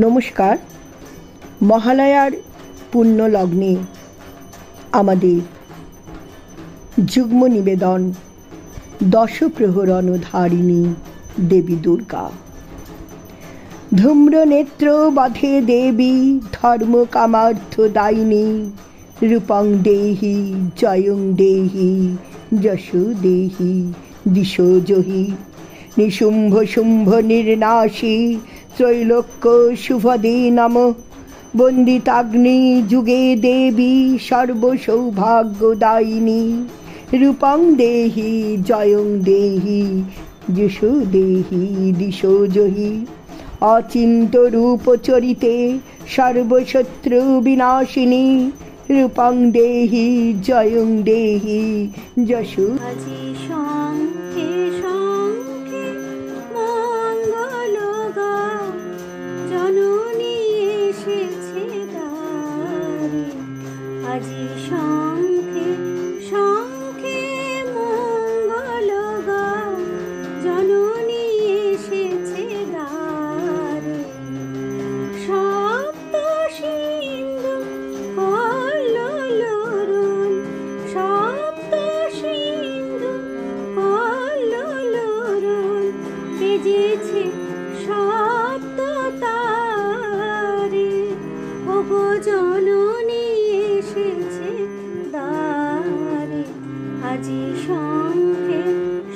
নমস্কার। মহালয়ার পুণ্য লগ্নে আমাদের যুগ্ম নিবেদন দশপ্রহরণধারিণী দেবী দুর্গা। ধূম্র নেত্র বধে দেবী ধর্ম কামার্থ দায়িনী, রূপং দেহি জয়ং দেহি যশো দেহি দিশো জহি, নিশুম্ভ শুম্ভ নির্নাশী ত্রৈলোক্য শুভদে নম, বন্দিতাগ্নি যুগে দেবী সর্বসৌভাগ্যদায়িনী, রূপং দেহি জয়ং দেহি যশো দেহি দিশো জহি, অচিন্ত রূপ চরিতে সর্বশত্রু বিনাশিনী, রূপং দেহি জয়ং দেহি যশো। আজি শঙ্খে শঙ্খে মঙ্গল গাও, জননী এসেছে দ্বারে। সপ্ত সিন্ধু কল্লোলরুণ, সপ্ত সিন্ধু কল্লোলরুণ, বেজেছে সপ্ত তারে। ওগো জননী এসেছে দ্বারে, আজি শঙ্খে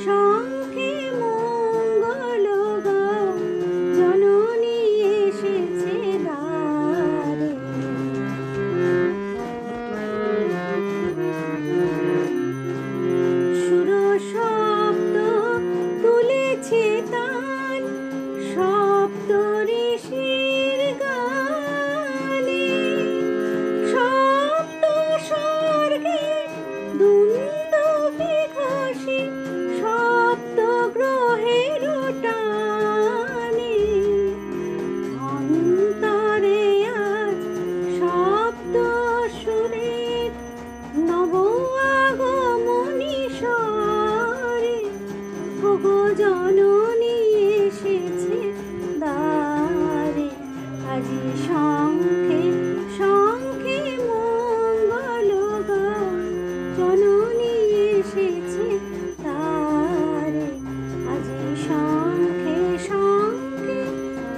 শঙ্খে মঙ্গল গাও, জননী এসেছে দ্বারে। সুর শব্দ তুলেছে তান, সপ্ত ঋষির গানে, সপ্ত স্বর্গে দুন্দুভি ঘোষে, সপ্ত গ্রহের টানে। অন্তরে আজ সপ্ত সুরের নব আগমনী স্বরে, ওগো জননী এসেছে দ্বারে, আজি শঙ্খে শঙ্খে মঙ্গল গাও, জননী এসেছে দ্বারে, আজি শঙ্খে শঙ্খে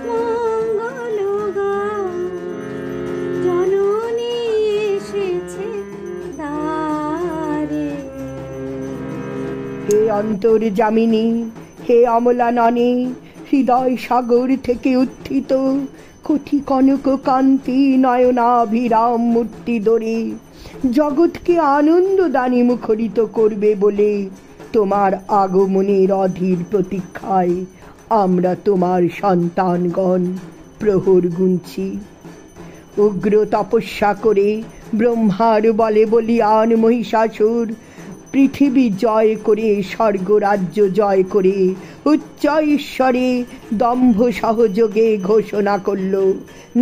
মঙ্গল গাও, জননী এসেছে দ্বারে। হে অন্তর্যামিনী, হে অমলাননে, হৃদয় সাগর থেকে উত্থিত কোটি কনক কান্তি নয়নাভিরাম মূর্তি দরে জগৎকে আনন্দদানে মুখরিত করবে বলে তোমার আগমনের অধীর প্রতীক্ষায় আমরা তোমার সন্তানগণ প্রহর গুনছি। উগ্র তপস্যা করে ব্রহ্মার বলে বলিয়ান মহিষাসুর পৃথিবী জয় করে, স্বর্গরাজ্য জয় করে উচ্চ ঈশ্বরে দম্ভ সহযোগে ঘোষণা করল,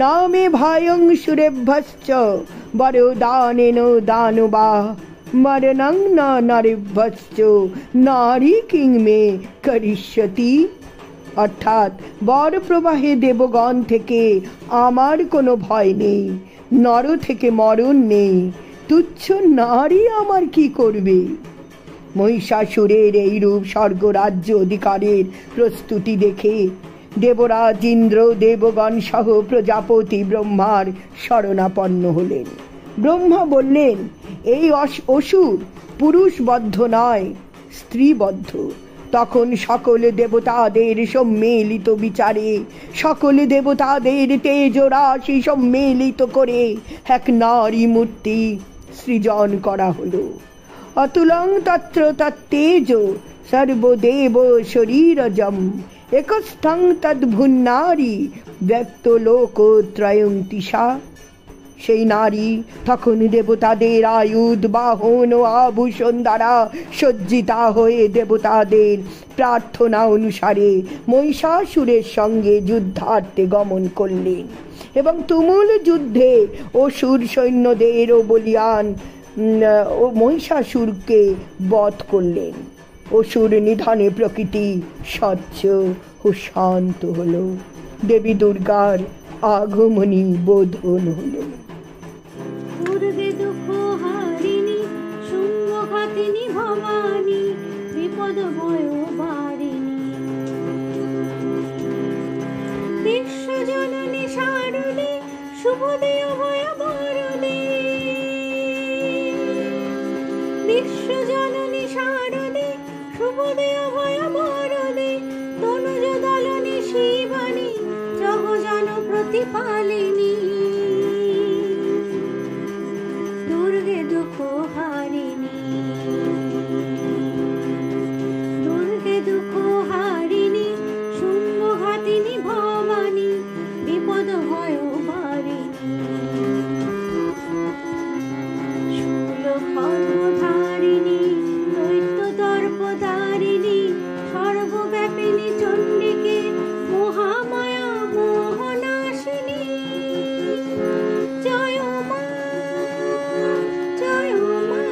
নামে ভয়ং সুরেভ্যশ্চ বরদানেন দানবা, মরণং ন নরেভ্যশ্চ নারী কিং মে করিষ্যতি। অর্থাৎ বর প্রবাহে দেবগণ থেকে আমার কোনো ভয় নেই, নর থেকে মরণ নেই, তুচ্ছ নারী আমার কি করবে। মহিষাসুরের এই রূপ স্বর্গরাজ্য অধিকারের প্রস্তুতি দেখে দেবরাজ ইন্দ্র দেবগণ সহ প্রজাপতি ব্রহ্মার শরণাপন্ন হলেন। ব্রহ্মা বললেন, এই অসুর পুরুষবদ্ধ নয়, স্ত্রীবদ্ধ। তখন সকল দেবতাদের সম্মিলিত বিচারে, সকল দেবতাদের তেজ রাশি সম্মিলিত করে এক নারী মূর্তি সৃজন করা হলো। অতুলং তত্র তত্তেজ সর্বদেব শরীরজম, একস্থং তদ্ভুন্নারী ব্যক্ত লোক ত্রয়ং তিষা। সেই নারী তখন দেবতাদের আয়ুধ বাহন ও আভূষণ দ্বারা সজ্জিতা হয়ে দেবতাদের প্রার্থনা অনুসারে মহিষাসুরের সঙ্গে যুদ্ধার্থে গমন করলেন এবং তুমুল যুদ্ধে অসুর সৈন্যদের ও বলিয়ান ও মহিষাসুরকে বধ করলেন। অসুর নিধনে প্রকৃতি স্বচ্ছ ও শান্ত হল। দেবী দুর্গার আগমনী বোধন হলো। দুর্গে দুঃখ হারিণী শুম্ভঘাতিনী ভবানী বিপদ ভয় বারিণী বিশ্বজননী শারদে শুভদে ভয় বরদে বিশ্বজননী শারদে শুভদে ভয় বরদে তনুজ দলনী শিবানী জগজন প্রতিপালিনী দুর্গে দুঃখ হারিণী দুর্গে দুঃখ হারিণী শুম্ভঘাতিনী ভবানী বিপদ ভয় বারিণী শূলখড়্গধারিণী দৈত্য দর্পধারিণী সর্বব্যাপিনী চণ্ডিকে মহামায়া মোহনাশিনী জয় মা জয় মা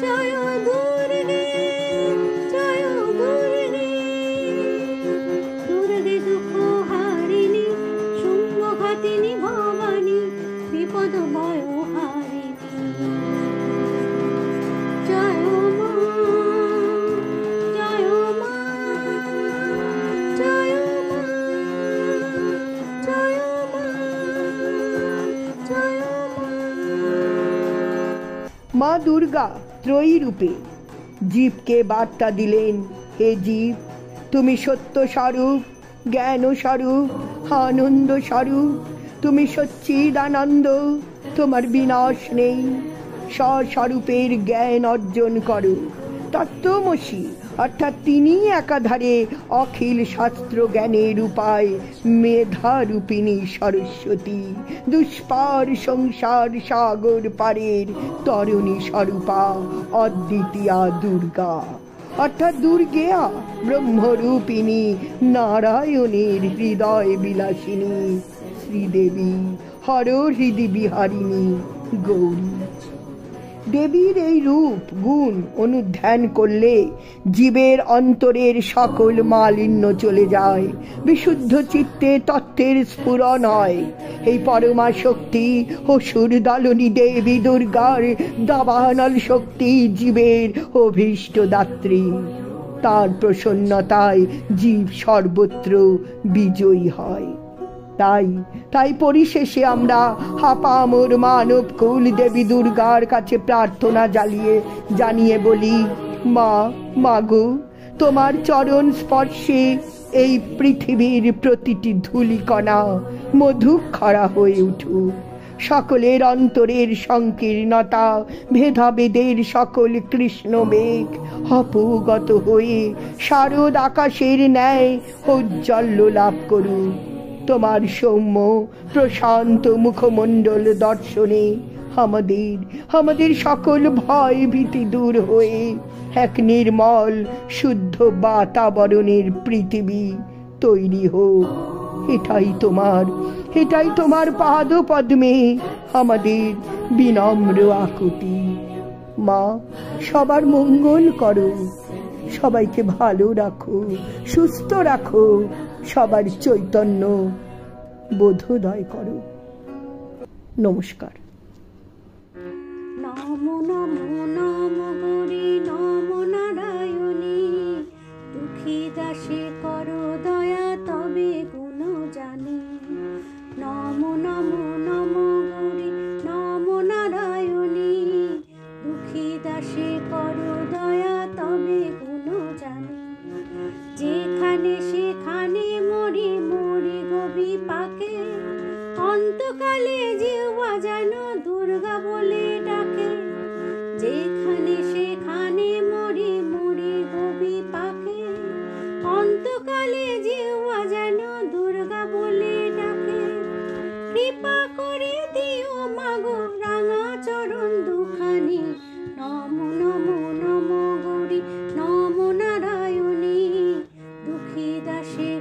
জয় দুর্গে জয় দুর্গে দুর্গে দুঃখ হারিণী শুম্ভঘাতিনী ভবানী বিপদ ভয় হারিণী জয় মা জয় মা জয় মা জয় মা জয় মা। মা দুর্গা ত্রয়ী রূপে জীবকে বার্তা দিলেন, হে জীব, তুমি সত্য স্বরূপ, জ্ঞান স্বরূপ, আনন্দ স্বরূপ, তুমি সচ্চিদানন্দ, তোমার বিনাশ নেই। স্বস্বরূপের জ্ঞান অর্জন করো। তত্ত্বমসি অর্থাৎ তিনি একাধারে অখিল শাস্ত্র জ্ঞানের উপায় মেধারূপিণী সরস্বতী, দুষ্পার সংসার সাগর পারের তরুণী স্বরূপা অদ্বিতীয়া দুর্গা অর্থাৎ দুর্গেয়া ব্রহ্মরূপিণী নারায়ণের হৃদয় বিলাসিনী শ্রীদেবী হর হৃদি বিহারিণী গৌরী। দেবীর এই রূপ গুণ অনুধ্যান করলে জীবের অন্তরের সকল মালিন্য চলে যায়, বিশুদ্ধ চিত্তে তত্ত্বের স্ফুরণ হয়। এই পরমা শক্তি অসুর দলনী দেবী দুর্গার দাবানল শক্তি জীবের অভীষ্ট দাত্রী। তার প্রসন্নতায় জীব সর্বত্র বিজয়ী হয়। তাই পরিশেষে আমরা হাপামর মানব কুল দেবী দুর্গার কাছে প্রার্থনা জানিয়ে বলি, মা মাগো, তোমার চরণ স্পর্শে এই পৃথিবীর প্রতিটি ধূলিকণা মধুক্ষরা হয়ে উঠুক। সকলের অন্তরের সংকীর্ণতা ভেদাভেদের সকল কৃষ্ণমেঘ অপগত হয়ে শারদ আকাশের ন্যায় ঔজ্জ্বল্য লাভ করুক। তোমার সৌম্য প্রশান্ত মুখমণ্ডল দর্শনে আমাদের সকল ভয় ভীতি দূর হয়ে এক নির্মল শুদ্ধ বাতাবরণের পৃথিবী তৈরি হোক। এটাই তোমার পাদ পদ্মে আমাদের বিনম্র আকুতি। মা, সবার মঙ্গল করো, সবাইকে ভালো রাখো, সুস্থ রাখো, সবার চৈতন্য বোধোদয় করো। নমস্কার। নমো নমো নমো গৌরী নমো নারায়ণী, দুঃখী দাসে করো দয়া তবে গুণ জানি। নমো নমো নমো গৌরী নমো নারায়ণী, দুঃখী দাসে করো দয়া তবে গুণ জানি। যেখানে সেখানে মরি মরি গবি পাকে, অন্তকালে জিহ্বা যেন দুর্গা বলে ডাকে। যেখানে সেখানে মরি মরি গবি পাকে, অন্তকালে জিহ্বা যেন দুর্গা বলে ডাকে। কৃপা করে দিও মাগো রাঙা চরণ দুখানি। নমো নমো নমো গৌরী নমো নারায়ণী, দুঃখী দাসে